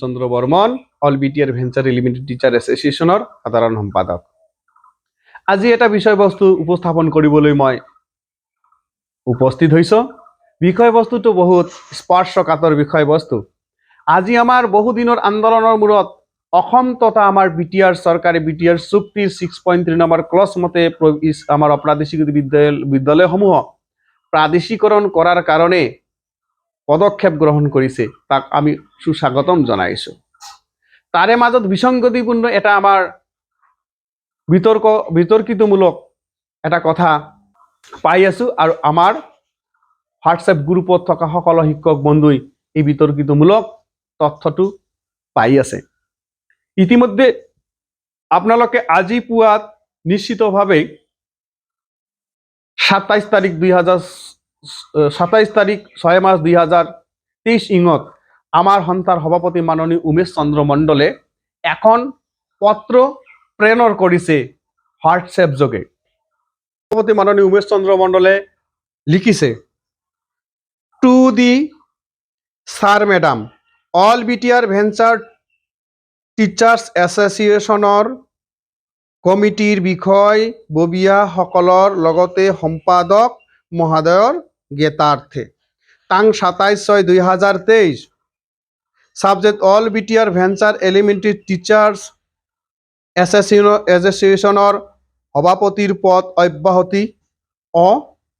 চন্দ্ৰ Barman all BTR venture elementary teacher এছ'চিয়েশ্যনৰ সাধাৰণ সম্পাদক। আজি এটা বিষয়বস্তু উপস্থাপন কৰিবলৈ মই উপস্থিত হৈছোঁ। বিষয়বস্তুটো বহুত স্পৰ্শকাতৰ বিষয়বস্তু। আজি আমাৰ বহুদিনৰ আন্দোলনৰ মূৰত অসম তথা আমাৰ বিটিআৰ চৰকাৰে বিটিআৰ চুক্তিৰ 6.3 নম্বৰ ক্লজ মতে আমাৰ প্ৰাদেশিক বিদ্যালয়সমূহক প্ৰাদেশিকৰণ কৰাৰ কাৰণে পদক্ষেপ গ্ৰহণ কৰিছে, তাক আমি সুস্বাগতম জনাইছোঁ। তাৰে মাজত বিসংগতিপূৰ্ণ এটা আমাৰ বিতৰ্কিতমূলক এটা কথা পাই আছোঁ আৰু আমাৰ হোৱাটছএপ গ্ৰুপত থকা সকলো শিক্ষক বন্ধুই এই বিতৰ্কিতমূলক তথ্যটো পাই আছে। ইতিমধ্যে আপোনালোকে আজি পুৱাত নিশ্চিতভাৱে 27 তাৰিখ 6 মাৰ্চ 2023 ইঙত আমাৰ সন্থাৰ সভাপতি মাননীয় উমেশ চন্দ্ৰ মণ্ডলে এখন পত্ৰ প্ৰেৰণ কৰিছে হোৱাটছএপ যোগে। সভাপতি মাননীয় উমেশ চন্দ্ৰ মণ্ডলে লিখিছে, to the sir madam, all BTR venture teachers এছ'চিয়েশ্যনৰ কমিটিৰ বিষয়ববীয়াসকলৰ লগতে সম্পাদক মহোদয়ৰ জ্ঞাতাৰ্থে তাং 27/6/2023 subject all BTR venture elementary teachers এছ'চিয়েশ্যনৰ সভাপতিৰ পদ অব্যাহতি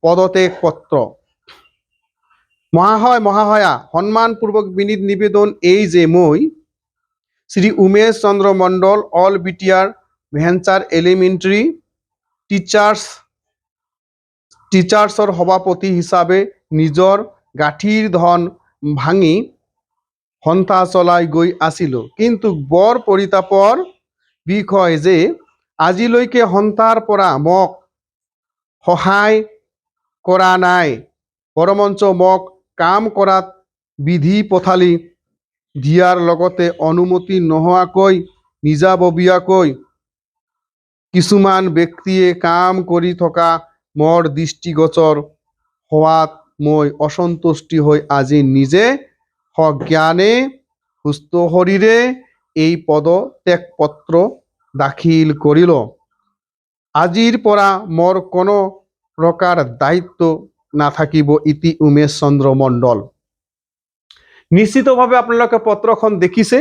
পদত্যাগ পত্ৰ। মহাশয়া, সন্মানপূৰ্বক বিনীত নিবেদন এই যে মই শ্ৰী উমেশ চন্দ্ৰ মণ্ডল অল বিটিআৰ ভেঞ্চাৰ এলিমেণ্টাৰী টিচাৰ্ছৰ সভাপতি হিচাপে নিজৰ গাঁঠিৰ ধন ভাঙি সন্থা চলাই গৈ আছিলোঁ। কিন্তু বৰ পৰিতাপৰ বিষয় যে আজিলৈকে সন্থাৰ পৰা মোক সহায় কৰা নাই, বৰঞ্চ মোক কাম কৰাত বিধি পথালি দিয়াৰ লগতে অনুমতি নোহোৱাকৈ নিজাববীয়াকৈ কিছুমান ব্যক্তিয়ে কাম কৰি থকা মোৰ দৃষ্টিগোচৰ হোৱাত মই অসন্তুষ্টি হৈ আজি নিজে সজ্ঞানে সুস্থ শৰীৰে এই পদত্যাগ পত্ৰ দাখিল কৰিলোঁ। আজিৰ পৰা মোৰ কোনো প্ৰকাৰ দায়িত্ব নাথাকিব, ইতি উমেশ চন্দ্ৰ মণ্ডল। নিশ্চিতভাৱে আপোনালোকে পত্ৰখন দেখিছে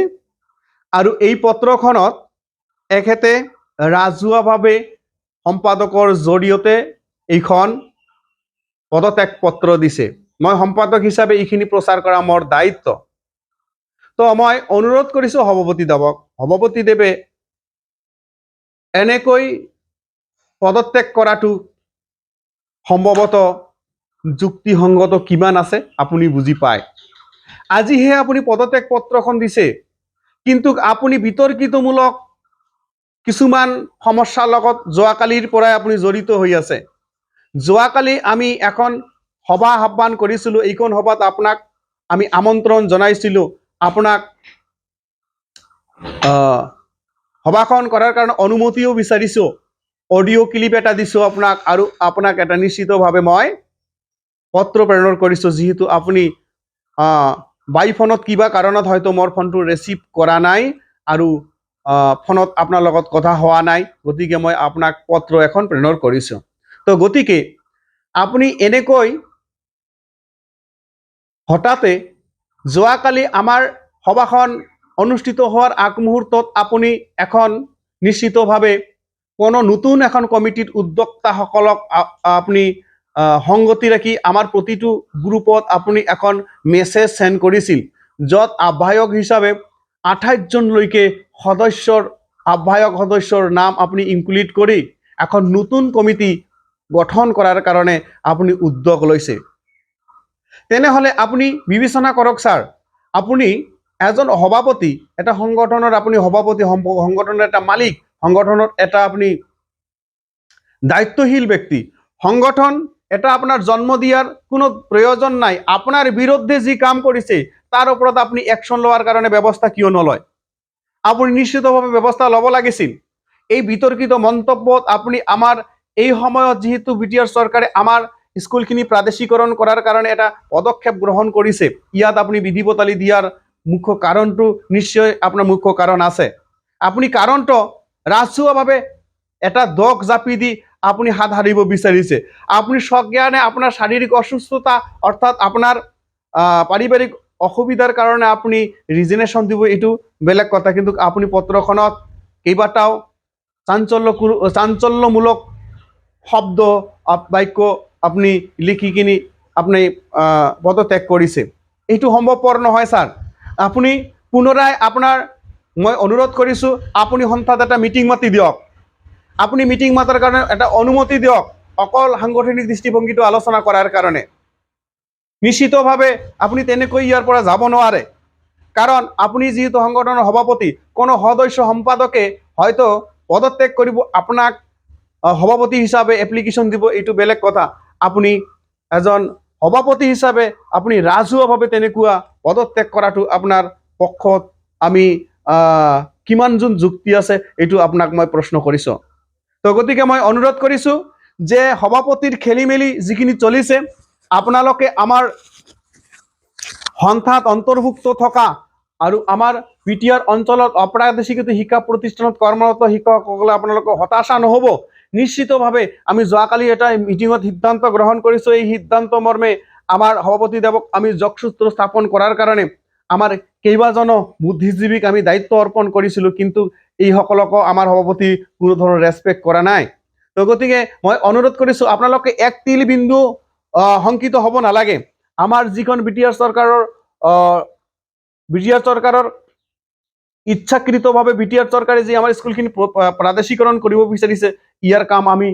আৰু এই পত্ৰখনত এখেতে ৰাজহুৱাভাৱে সম্পাদকৰ জৰিয়তে এইখন পদত্যাগ পত্ৰ দিছে। মই সম্পাদক হিচাপে এইখিনি প্ৰচাৰ কৰা মোৰ দায়িত্ব। তো মই অনুৰোধ কৰিছোঁ সভাপতিদেৱে এনেকৈ পদত্যাগ কৰাটো সম্ভৱতঃ যুক্তিসংগত কিমান আছে আপুনি বুজি পায়। আজিহে আপুনি পদত্যাগ পত্ৰখন দিছে, কিন্তু আপুনি বিতৰ্কিতমূলক কিছুমান সমস্যাৰ লগত যোৱাকালিৰ পৰাই আপুনি জড়িত হৈ আছে। যোৱাকালি আমি এখন সভা আহ্বান কৰিছিলোঁ, এইখন সভাত আপোনাক আমি আমন্ত্ৰণ জনাইছিলোঁ। আপোনাক সভাখন কৰাৰ কাৰণে অনুমতিও বিচাৰিছোঁ, অডিঅ' ক্লিপ এটা দিছোঁ আপোনাক, আৰু আপোনাক এটা নিশ্চিতভাৱে মই পত্ৰ প্ৰেৰণ কৰিছোঁ। যিহেতু আপুনি বাই ফোনত কিবা কাৰণত হয়তো মোৰ ফোনটো ৰিচিভ কৰা নাই আৰু ফোনত আপোনাৰ লগত কথা হোৱা নাই, গতিকে মই আপোনাক পত্ৰ এখন প্ৰেৰণ কৰিছোঁ। তো গতিকে আপুনি এনেকৈ হঠাতে যোৱাকালি আমাৰ সভাখন অনুষ্ঠিত হোৱাৰ আগমুহূৰ্তত আপুনি এখন নিশ্চিতভাৱে কোনো নতুন এখন কমিটিৰ উদ্যোক্তাসকলক আপুনি সংগতি ৰাখি আমাৰ প্ৰতিটো গ্ৰুপত আপুনি এখন মেছেজ চেণ্ড কৰিছিল, য'ত আহ্বায়ক হিচাপে 28জনলৈকে আহ্বায়ক সদস্যৰ নাম আপুনি ইনক্লুড কৰি এখন নতুন কমিটি গঠন কৰাৰ কাৰণে আপুনি উদ্যোগ লৈছে। তেনেহ'লে আপুনি বিবেচনা কৰক ছাৰ, আপুনি এজন সভাপতি, এটা সংগঠনৰ আপুনি সভাপতি, সংগঠনৰ এটা মালিক, সংগঠনৰ এটা আপুনি দায়িত্বশীল ব্যক্তি। সংগঠন এটা আপোনাৰ জন্ম দিয়াৰ কোনো প্ৰয়োজন নাই। আপোনাৰ বিৰুদ্ধে যি কাম কৰিছে তাৰ ওপৰত আপুনি একশ্যন লোৱাৰ কাৰণে ব্যৱস্থা কিয় নলয়? আপুনি নিশ্চিতভাৱে ব্যৱস্থা ল'ব লাগিছিল। এই বিতৰ্কিত মন্তব্যত আপুনি আমাৰ এই সময়ত যিহেতু বিটিআৰ চৰকাৰে আমাৰ স্কুলখিনি প্ৰাদেশিকৰণ কৰাৰ কাৰণে এটা পদক্ষেপ গ্ৰহণ কৰিছে, ইয়াত আপুনি বিধি পথালি দিয়াৰ মুখ্য কাৰণটো নিশ্চয় আপোনাৰ মুখ্য কাৰণ আছে। আপুনি কাৰণটো ৰাজহুৱাভাৱে এটা দোষ জাপি দি আপুনি হাত সাৰিব বিচাৰিছে। আপুনি স্বজ্ঞানে আপোনাৰ শাৰীৰিক অসুস্থতা অৰ্থাৎ আপোনাৰ পাৰিবাৰিক অসুবিধাৰ কাৰণে আপুনি ৰিজিগনেশ্যন দিব, এইটো বেলেগ কথা, কিন্তু আপুনি পত্ৰখনত কেইবাটাও চাঞ্চল্যমূলক শব্দ বাক্য আপুনি লিখি কিনি আপুনি পদত্যাগ কৰিছে। এইটো সম্ভৱপৰ নহয় ছাৰ। আপুনি পুনৰাই আপোনাৰ মই অনুৰোধ কৰিছোঁ, আপুনি সন্থাত এটা মিটিং মাতি দিয়ক। আপুনি মিটিং মাতাৰ কাৰণে এটা অনুমতি দিয়ক, অকল সাংগঠনিক দৃষ্টিভংগীটো আলোচনা কৰাৰ কাৰণে। নিশ্চিতভাৱে আপুনি তেনেকৈ ইয়াৰ পৰা যাব নোৱাৰে, কাৰণ আপুনি যিহেতু সংগঠনৰ সভাপতি, কোনো সদস্য সম্পাদকে হয়তো পদত্যাগ কৰিব, আপোনাক সভাপতি হিচাপে এপ্লিকেশ্যন দিব, এইটো বেলেগ কথা। আপুনি এজন সভাপতি হিচাপে আপুনি ৰাজহুৱাভাৱে তেনেকুৱা পদত্যাগ কৰাটো আপোনাৰ পক্ষত আমি কিমান জন যুক্তি আছে, এইটো আপোনাক মই প্ৰশ্ন কৰিছোঁ। তো গতিকে মই অনুৰোধ কৰিছোঁ যে সভাপতিৰ খেলি মেলি যিখিনি চলিছে, আপোনালোকে আমাৰ সন্থাত অন্তৰ্ভুক্ত থকা আৰু আমাৰ পিটিআৰ অঞ্চলত অপ্ৰাদেশিকতা শিক্ষা প্ৰতিষ্ঠানত কৰ্মৰত শিক্ষকসকলে আপোনালোকে হতাশা নহ'ব। নিশ্চিতভাৱে আমি যোৱাকালি এটা মিটিঙত সিদ্ধান্ত গ্ৰহণ কৰিছোঁ। এই সিদ্ধান্ত মৰ্মে আমাৰ সভাপতিদেৱক আমি যোগসূত্ৰ স্থাপন কৰাৰ কাৰণে আমাৰ কেইবাজনো বুদ্ধিজীৱীক আমি দায়িত্ব অৰ্পণ কৰিছিলোঁ, কিন্তু এইসকলকো আমাৰ সভাপতি কোনো ধৰণৰ ৰেচপেক্ট কৰা নাই। তো গতিকে মই অনুৰোধ কৰিছোঁ, আপোনালোকে এক তিল বিন্দু শংকিত হ'ব নালাগে। আমাৰ যিখন বিটিআৰ চৰকাৰৰ ইচ্ছাকৃতভাৱে বিটিআৰ চৰকাৰে যি আমাৰ স্কুলখিনি প্ৰাদেশিকৰণ কৰিব বিচাৰিছে, ইয়াৰ কাম আমি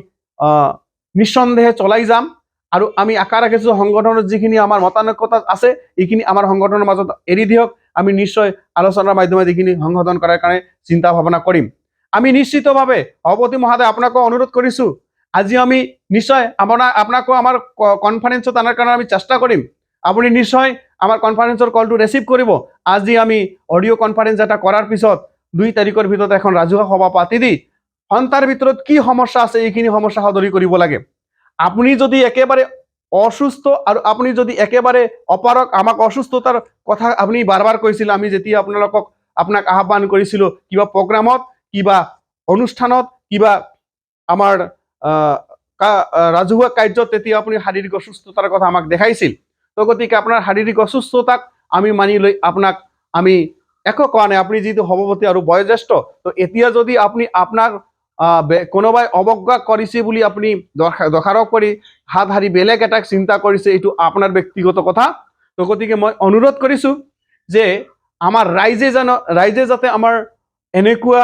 নিঃসন্দেহে চলাই যাম। আৰু আমি আশা ৰাখিছোঁ সংগঠনৰ যিখিনি আমাৰ মতানৈক্যতা আছে, এইখিনি আমাৰ সংগঠনৰ মাজত এৰি দিয়ক। আমি নিশ্চয় আলোচনাৰ মাধ্যমে এইখিনি সংশোধন কৰাৰ কাৰণে চিন্তা ভাৱনা কৰিম। আমি নিশ্চিতভাৱে সভাপতি মহোদয় আপোনাকো অনুৰোধ কৰিছোঁ, আজি আমি নিশ্চয় আপোনাকো আমাৰ কনফাৰেন্সত অনাৰ কাৰণে আমি চেষ্টা কৰিম। আপুনি নিশ্চয় আমাৰ কনফাৰেন্সৰ কলটো ৰিচিভ কৰিব। আজি আমি অডিঅ' কনফাৰেন্স এটা কৰাৰ পিছত 2 তাৰিখৰ ভিতৰত এখন ৰাজহুৱা সভা পাতি দি সন্থাৰ ভিতৰত কি সমস্যা আছে, এইখিনি সমস্যা সদৰি কৰিব লাগে। আপুনি যদি একেবাৰে অসুস্থ আৰু আপুনি যদি একেবাৰে অপাৰক, আমাক অসুস্থতাৰ কথা আপুনি বাৰ কৈছিল, আমি যেতিয়া আপোনাক আহ্বান কৰিছিলোঁ কিবা প্ৰগ্ৰামত, কিবা অনুষ্ঠানত, কিবা আমাৰ ৰাজহুৱা কাৰ্যত, তেতিয়া আপুনি শাৰীৰিক অসুস্থতাৰ কথা আমাক দেখাইছিল। তো গতিকে আপোনাৰ শাৰীৰিক অসুস্থতাক আমি মানি লৈ আপোনাক আমি একো কোৱা নাই। আপুনি যিহেতু সভাপতি আৰু বয়োজ্যেষ্ঠ, তো এতিয়া যদি আপুনি আপোনাক কোনোবাই অৱজ্ঞা কৰিছে বুলি আপুনি দোষাৰোপ কৰি হাত সাৰি বেলেগ এটাক চিন্তা কৰিছে, এইটো আপোনাৰ ব্যক্তিগত কথা। তো গতিকে মই অনুৰোধ কৰিছোঁ যে আমাৰ ৰাইজে যাতে আমাৰ এনেকুৱা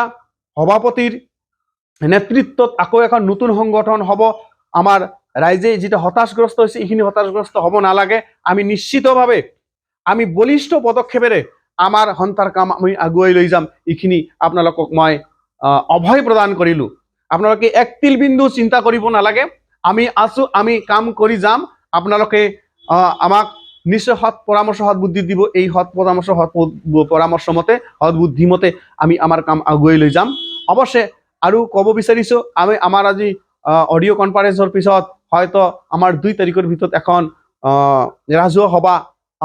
সভাপতিৰ নেতৃত্বত আকৌ এখন নতুন সংগঠন হ'ব, আমাৰ ৰাইজে যিটো হতাশগ্ৰস্ত হৈছে, এইখিনি হতাশগ্ৰস্ত হ'ব নালাগে। আমি নিশ্চিতভাৱে আমি বলিষ্ঠ পদক্ষেপেৰে আমাৰ সন্থাৰ কাম আমি আগুৱাই লৈ যাম। এইখিনি আপোনালোকক মই অভয় প্ৰদান কৰিলোঁ। আপোনালোকে এক তিল বিন্দু চিন্তা কৰিব নালাগে। আমি আছোঁ, আমি কাম কৰি যাম। আপোনালোকে আমাক নিশ্চয় সৎ পৰামৰ্শ, সৎ বুদ্ধি দিব। এই সৎ পৰামৰ্শ মতে, সৎ বুদ্ধি মতে আমি আমাৰ কাম আগুৱাই লৈ যাম। অৱশ্যে আৰু ক'ব বিচাৰিছোঁ, আমাৰ আজি অডিঅ' কনফাৰেন্সৰ পিছত হয়তো আমাৰ 2 তাৰিখৰ ভিতৰত এখন ৰাজহুৱা সভা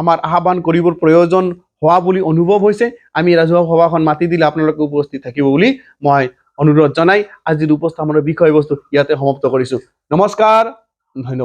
আমাৰ আহ্বান কৰিবৰ প্ৰয়োজন হোৱা বুলি অনুভৱ হৈছে। আমি ৰাজহুৱা সভাখন মাতি দিলে আপোনালোকে উপস্থিত থাকিব বুলি মই অনুৰোধ জনাই আজিৰ উপস্থাপনৰ বিষয়বস্তু ইয়াতে সমাপ্ত কৰিছোঁ। নমস্কাৰ, ধন্যবাদ।